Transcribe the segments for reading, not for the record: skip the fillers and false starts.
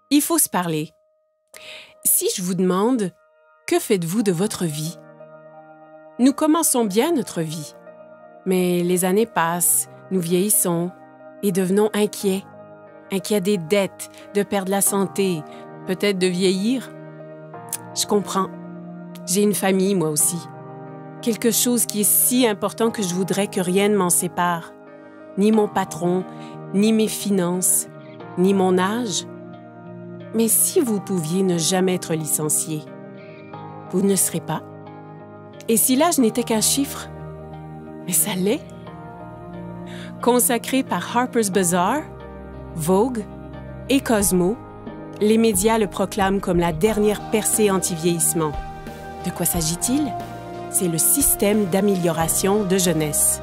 Il faut se parler. Si je vous demande, que faites-vous de votre vie? Nous commençons bien notre vie, mais les années passent, nous vieillissons et devenons inquiets. Inquiets des dettes, de perdre la santé, peut-être de vieillir. Je comprends. J'ai une famille, moi aussi. Quelque chose qui est si important que je voudrais que rien ne m'en sépare. Ni mon patron, ni mes finances, ni mon âge. Mais si vous pouviez ne jamais être licencié, vous ne serez pas. Et si l'âge n'était qu'un chiffre? Mais ça l'est. Consacré par Harper's Bazaar, Vogue et Cosmo, les médias le proclament comme la dernière percée anti-vieillissement. De quoi s'agit-il? C'est le système d'amélioration de jeunesse.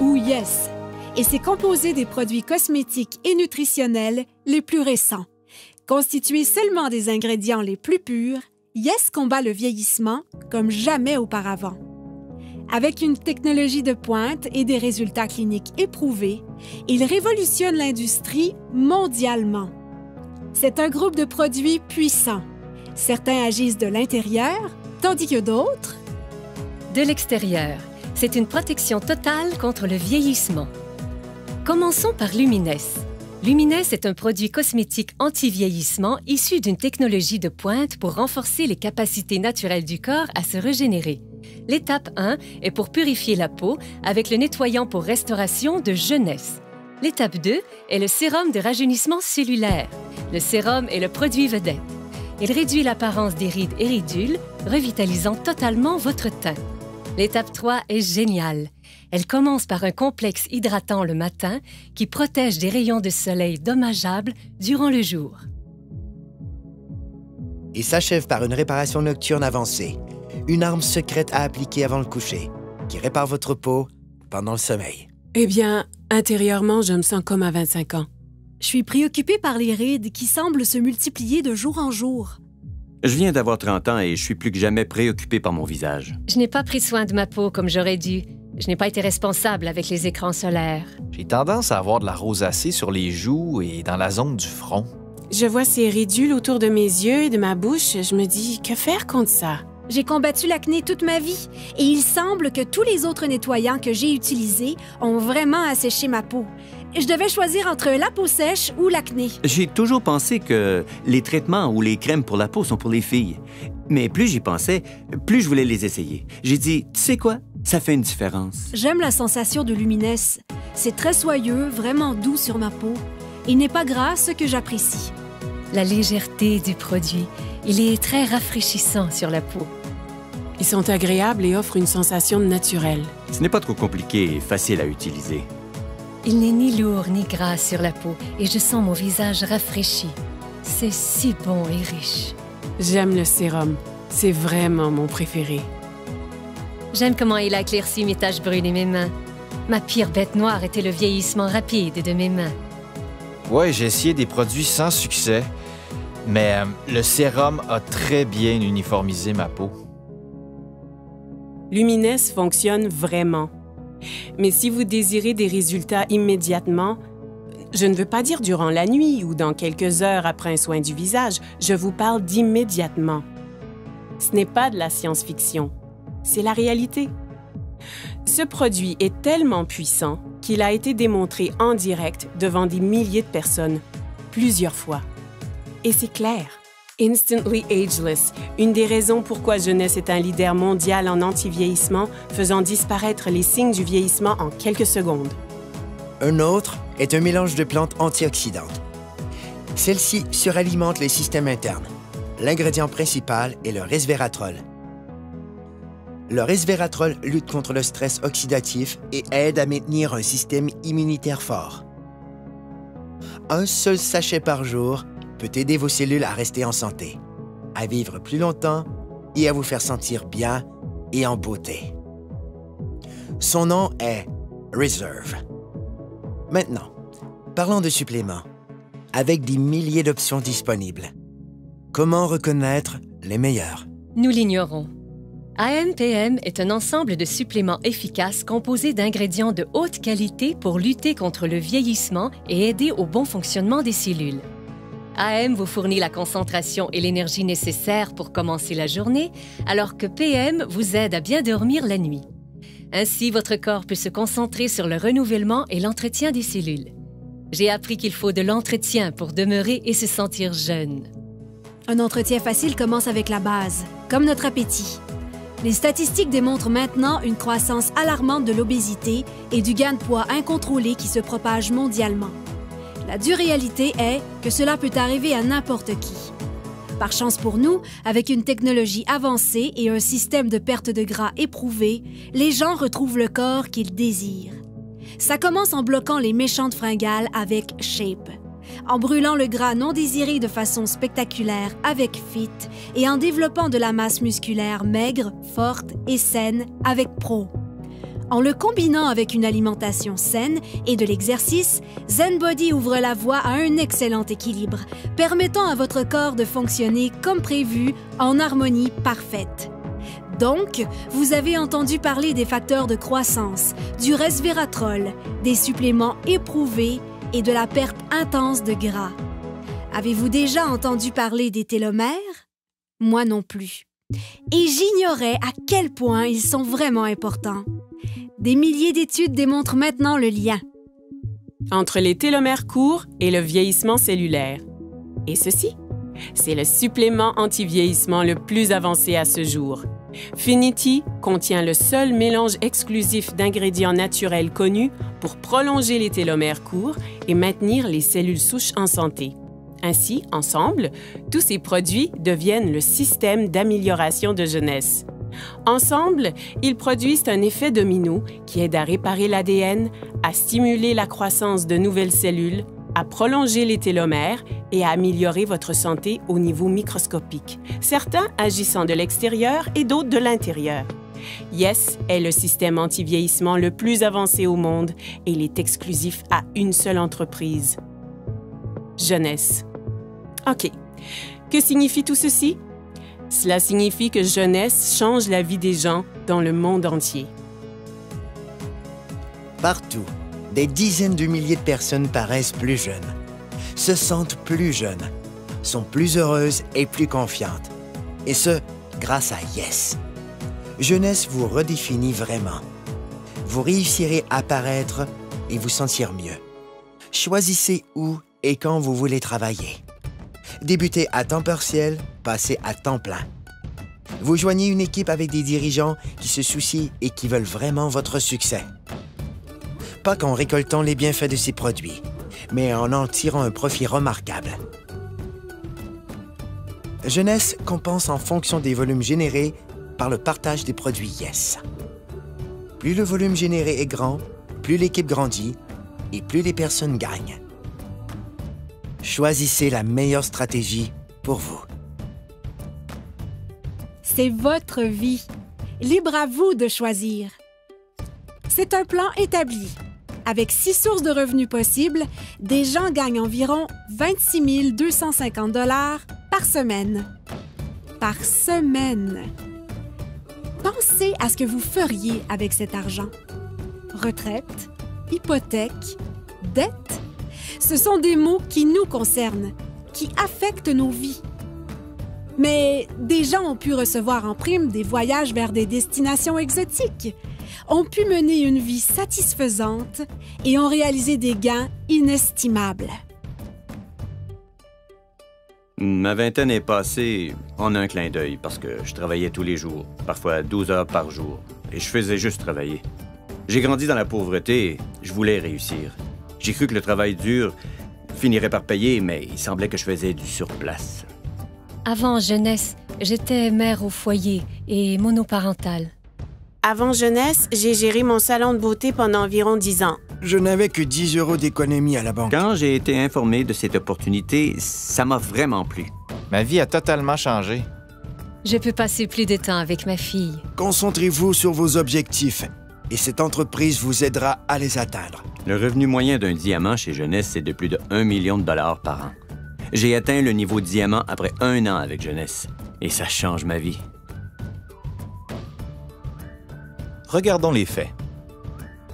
Ou Yes, et c'est composé des produits cosmétiques et nutritionnels les plus récents. Constitué seulement des ingrédients les plus purs, Yes combat le vieillissement comme jamais auparavant. Avec une technologie de pointe et des résultats cliniques éprouvés, il révolutionne l'industrie mondialement. C'est un groupe de produits puissants. Certains agissent de l'intérieur, tandis que d'autres... De l'extérieur. C'est une protection totale contre le vieillissement. Commençons par Lumines. Lumines est un produit cosmétique anti-vieillissement issu d'une technologie de pointe pour renforcer les capacités naturelles du corps à se régénérer. L'étape 1 est pour purifier la peau avec le nettoyant pour restauration de jeunesse. L'étape 2 est le sérum de rajeunissement cellulaire. Le sérum est le produit vedette. Il réduit l'apparence des rides et ridules, revitalisant totalement votre teint. L'étape 3 est géniale. Elle commence par un complexe hydratant le matin qui protège des rayons de soleil dommageables durant le jour. Et s'achève par une réparation nocturne avancée, une arme secrète à appliquer avant le coucher, qui répare votre peau pendant le sommeil. Eh bien, intérieurement, je me sens comme à 25 ans. Je suis préoccupée par les rides qui semblent se multiplier de jour en jour. Je viens d'avoir 30 ans et je suis plus que jamais préoccupé par mon visage. Je n'ai pas pris soin de ma peau comme j'aurais dû. Je n'ai pas été responsable avec les écrans solaires. J'ai tendance à avoir de la rosacée sur les joues et dans la zone du front. Je vois ces ridules autour de mes yeux et de ma bouche. Je me dis, que faire contre ça? J'ai combattu l'acné toute ma vie et il semble que tous les autres nettoyants que j'ai utilisés ont vraiment asséché ma peau. Je devais choisir entre la peau sèche ou l'acné. J'ai toujours pensé que les traitements ou les crèmes pour la peau sont pour les filles. Mais plus j'y pensais, plus je voulais les essayer. J'ai dit, tu sais quoi? Ça fait une différence. J'aime la sensation de Lumines. C'est très soyeux, vraiment doux sur ma peau. Il n'est pas gras, ce que j'apprécie. La légèreté du produit. Il est très rafraîchissant sur la peau. Ils sont agréables et offrent une sensation naturelle. Ce n'est pas trop compliqué et facile à utiliser. Il n'est ni lourd ni gras sur la peau et je sens mon visage rafraîchi. C'est si bon et riche. J'aime le sérum. C'est vraiment mon préféré. J'aime comment il a éclairci mes taches brunes et mes mains. Ma pire bête noire était le vieillissement rapide de mes mains. Ouais, j'ai essayé des produits sans succès, mais le sérum a très bien uniformisé ma peau. Lumines fonctionne vraiment. Mais si vous désirez des résultats immédiatement, je ne veux pas dire durant la nuit ou dans quelques heures après un soin du visage, je vous parle d'immédiatement. Ce n'est pas de la science-fiction, c'est la réalité. Ce produit est tellement puissant qu'il a été démontré en direct devant des milliers de personnes, plusieurs fois. Et c'est clair. Instantly Ageless, une des raisons pourquoi Jeunesse est un leader mondial en anti-vieillissement, faisant disparaître les signes du vieillissement en quelques secondes. Un autre est un mélange de plantes antioxydantes. Celles-ci suralimentent les systèmes internes. L'ingrédient principal est le resveratrol. Le resveratrol lutte contre le stress oxydatif et aide à maintenir un système immunitaire fort. Un seul sachet par jour peut aider vos cellules à rester en santé, à vivre plus longtemps et à vous faire sentir bien et en beauté. Son nom est Reserve. Maintenant, parlons de suppléments. Avec des milliers d'options disponibles, comment reconnaître les meilleurs? Nous l'ignorons. AMPM est un ensemble de suppléments efficaces composés d'ingrédients de haute qualité pour lutter contre le vieillissement et aider au bon fonctionnement des cellules. AM vous fournit la concentration et l'énergie nécessaires pour commencer la journée, alors que PM vous aide à bien dormir la nuit. Ainsi, votre corps peut se concentrer sur le renouvellement et l'entretien des cellules. J'ai appris qu'il faut de l'entretien pour demeurer et se sentir jeune. Un entretien facile commence avec la base, comme notre appétit. Les statistiques démontrent maintenant une croissance alarmante de l'obésité et du gain de poids incontrôlé qui se propage mondialement. La dure réalité est que cela peut arriver à n'importe qui. Par chance pour nous, avec une technologie avancée et un système de perte de gras éprouvé, les gens retrouvent le corps qu'ils désirent. Ça commence en bloquant les méchantes fringales avec Shape, en brûlant le gras non désiré de façon spectaculaire avec Fit et en développant de la masse musculaire maigre, forte et saine avec Pro. En le combinant avec une alimentation saine et de l'exercice, ZenBody ouvre la voie à un excellent équilibre, permettant à votre corps de fonctionner comme prévu en harmonie parfaite. Donc, vous avez entendu parler des facteurs de croissance, du resveratrol, des suppléments éprouvés et de la perte intense de gras. Avez-vous déjà entendu parler des télomères? Moi non plus. Et j'ignorais à quel point ils sont vraiment importants. Des milliers d'études démontrent maintenant le lien entre les télomères courts et le vieillissement cellulaire. Et ceci, c'est le supplément anti-vieillissement le plus avancé à ce jour. Finity contient le seul mélange exclusif d'ingrédients naturels connus pour prolonger les télomères courts et maintenir les cellules souches en santé. Ainsi, ensemble, tous ces produits deviennent le système d'amélioration de jeunesse. Ensemble, ils produisent un effet domino qui aide à réparer l'ADN, à stimuler la croissance de nouvelles cellules, à prolonger les télomères et à améliorer votre santé au niveau microscopique, certains agissant de l'extérieur et d'autres de l'intérieur. Yes est le système anti-vieillissement le plus avancé au monde et il est exclusif à une seule entreprise. Jeunesse. OK. Que signifie tout ceci? Cela signifie que jeunesse change la vie des gens dans le monde entier. Partout, des dizaines de milliers de personnes paraissent plus jeunes, se sentent plus jeunes, sont plus heureuses et plus confiantes. Et ce, grâce à Yes. Jeunesse vous redéfinit vraiment. Vous réussirez à paraître et vous sentir mieux. Choisissez où et quand vous voulez travailler. Débutez à temps partiel, passez à temps plein. Vous joignez une équipe avec des dirigeants qui se soucient et qui veulent vraiment votre succès. Pas qu'en récoltant les bienfaits de ces produits, mais en tirant un profit remarquable. Jeunesse compense en fonction des volumes générés par le partage des produits Yes. Plus le volume généré est grand, plus l'équipe grandit et plus les personnes gagnent. Choisissez la meilleure stratégie pour vous. C'est votre vie. Libre à vous de choisir. C'est un plan établi. Avec 6 sources de revenus possibles, des gens gagnent environ 26 250 $ par semaine. Par semaine. Pensez à ce que vous feriez avec cet argent. Retraite, hypothèque, dette. Ce sont des mots qui nous concernent, qui affectent nos vies. Mais des gens ont pu recevoir en prime des voyages vers des destinations exotiques, ont pu mener une vie satisfaisante et ont réalisé des gains inestimables. Ma vingtaine est passée en un clin d'œil parce que je travaillais tous les jours, parfois 12 heures par jour, et je faisais juste travailler. J'ai grandi dans la pauvreté et je voulais réussir. J'ai cru que le travail dur finirait par payer, mais il semblait que je faisais du surplace. Avant jeunesse, j'étais mère au foyer et monoparentale. Avant jeunesse, j'ai géré mon salon de beauté pendant environ 10 ans. Je n'avais que 10 € d'économie à la banque. Quand j'ai été informé de cette opportunité, ça m'a vraiment plu. Ma vie a totalement changé. Je peux passer plus de temps avec ma fille. Concentrez-vous sur vos objectifs et cette entreprise vous aidera à les atteindre. Le revenu moyen d'un diamant chez Jeunesse, c'est de plus de 1 million de dollars par an. J'ai atteint le niveau diamant après 1 an avec Jeunesse. Et ça change ma vie. Regardons les faits.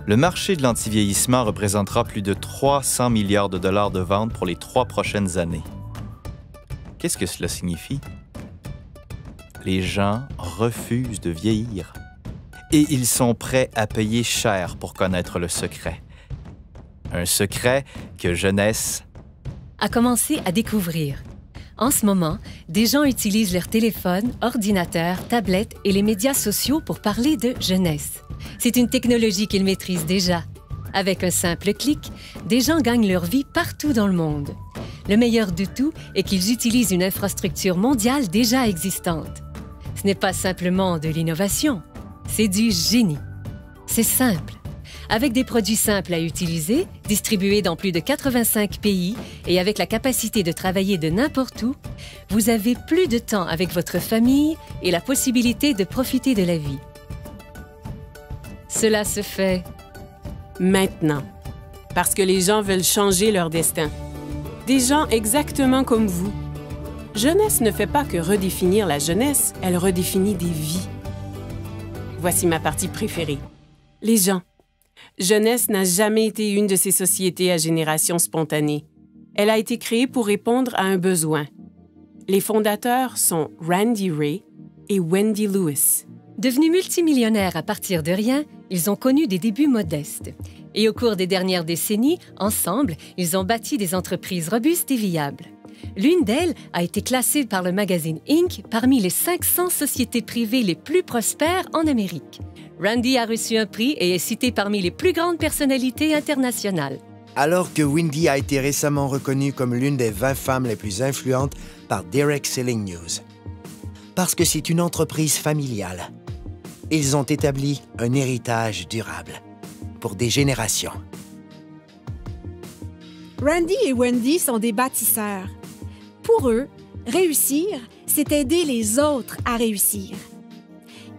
Le marché de l'antivieillissement représentera plus de 300 milliards de dollars de ventes pour les 3 prochaines années. Qu'est-ce que cela signifie? Les gens refusent de vieillir. Et ils sont prêts à payer cher pour connaître le secret. Un secret que Jeunesse a commencé à découvrir. En ce moment, des gens utilisent leur téléphone, ordinateur, tablette et les médias sociaux pour parler de jeunesse. C'est une technologie qu'ils maîtrisent déjà. Avec un simple clic, des gens gagnent leur vie partout dans le monde. Le meilleur de tout est qu'ils utilisent une infrastructure mondiale déjà existante. Ce n'est pas simplement de l'innovation, c'est du génie. C'est simple. Avec des produits simples à utiliser, distribués dans plus de 85 pays et avec la capacité de travailler de n'importe où, vous avez plus de temps avec votre famille et la possibilité de profiter de la vie. Cela se fait maintenant, parce que les gens veulent changer leur destin. Des gens exactement comme vous. Jeunesse ne fait pas que redéfinir la jeunesse, elle redéfinit des vies. Voici ma partie préférée. Les gens. Jeunesse n'a jamais été une de ces sociétés à génération spontanée. Elle a été créée pour répondre à un besoin. Les fondateurs sont Randy Ray et Wendy Lewis. Devenus multimillionnaires à partir de rien, ils ont connu des débuts modestes. Et au cours des dernières décennies, ensemble, ils ont bâti des entreprises robustes et viables. L'une d'elles a été classée par le magazine Inc. parmi les 500 sociétés privées les plus prospères en Amérique. Randy a reçu un prix et est cité parmi les plus grandes personnalités internationales. Alors que Wendy a été récemment reconnue comme l'une des 20 femmes les plus influentes par Direct Selling News. Parce que c'est une entreprise familiale. Ils ont établi un héritage durable pour des générations. Randy et Wendy sont des bâtisseurs. Pour eux, réussir, c'est aider les autres à réussir.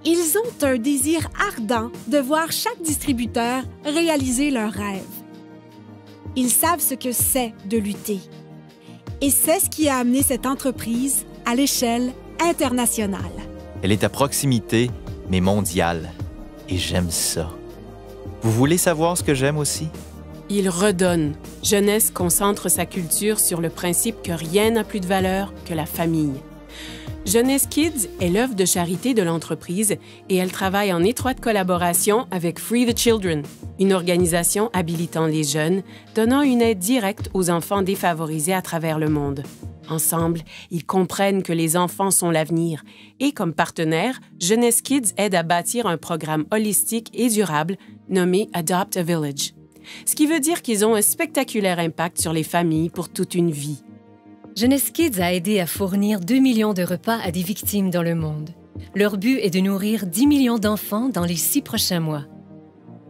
Ils ont un désir ardent de voir chaque distributeur réaliser leurs rêves. Ils savent ce que c'est de lutter. Et c'est ce qui a amené cette entreprise à l'échelle internationale. Elle est à proximité, mais mondiale. Et j'aime ça. Vous voulez savoir ce que j'aime aussi? Il redonne. Jeunesse concentre sa culture sur le principe que rien n'a plus de valeur que la famille. Jeunesse Kids est l'œuvre de charité de l'entreprise et elle travaille en étroite collaboration avec Free the Children, une organisation habilitant les jeunes, donnant une aide directe aux enfants défavorisés à travers le monde. Ensemble, ils comprennent que les enfants sont l'avenir et, comme partenaire, Jeunesse Kids aide à bâtir un programme holistique et durable nommé Adopt a Village. Ce qui veut dire qu'ils ont un spectaculaire impact sur les familles pour toute une vie. Jeunesse Kids a aidé à fournir 2 millions de repas à des victimes dans le monde. Leur but est de nourrir 10 millions d'enfants dans les 6 prochains mois.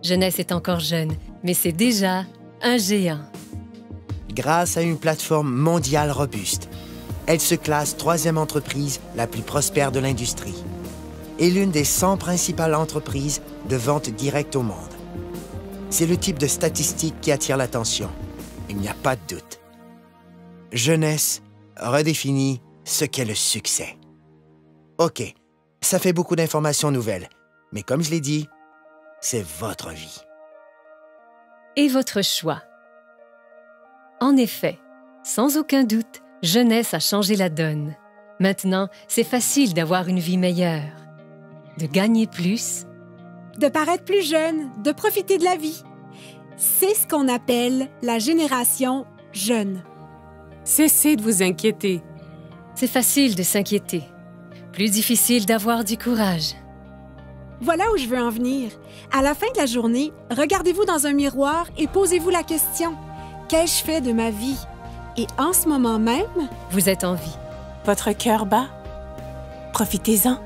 Jeunesse est encore jeune, mais c'est déjà un géant. Grâce à une plateforme mondiale robuste, elle se classe 3e entreprise la plus prospère de l'industrie et l'une des 100 principales entreprises de vente directe au monde. C'est le type de statistique qui attire l'attention. Il n'y a pas de doute. Jeunesse redéfinit ce qu'est le succès. OK, ça fait beaucoup d'informations nouvelles, mais comme je l'ai dit, c'est votre vie. Et votre choix. En effet, sans aucun doute, Jeunesse a changé la donne. Maintenant, c'est facile d'avoir une vie meilleure, de gagner plus, de paraître plus jeune, de profiter de la vie. C'est ce qu'on appelle la génération jeune. Cessez de vous inquiéter. C'est facile de s'inquiéter. Plus difficile d'avoir du courage. Voilà où je veux en venir. À la fin de la journée, regardez-vous dans un miroir et posez-vous la question. Qu'ai-je fait de ma vie? Et en ce moment même, vous êtes en vie. Votre cœur bat? Profitez-en.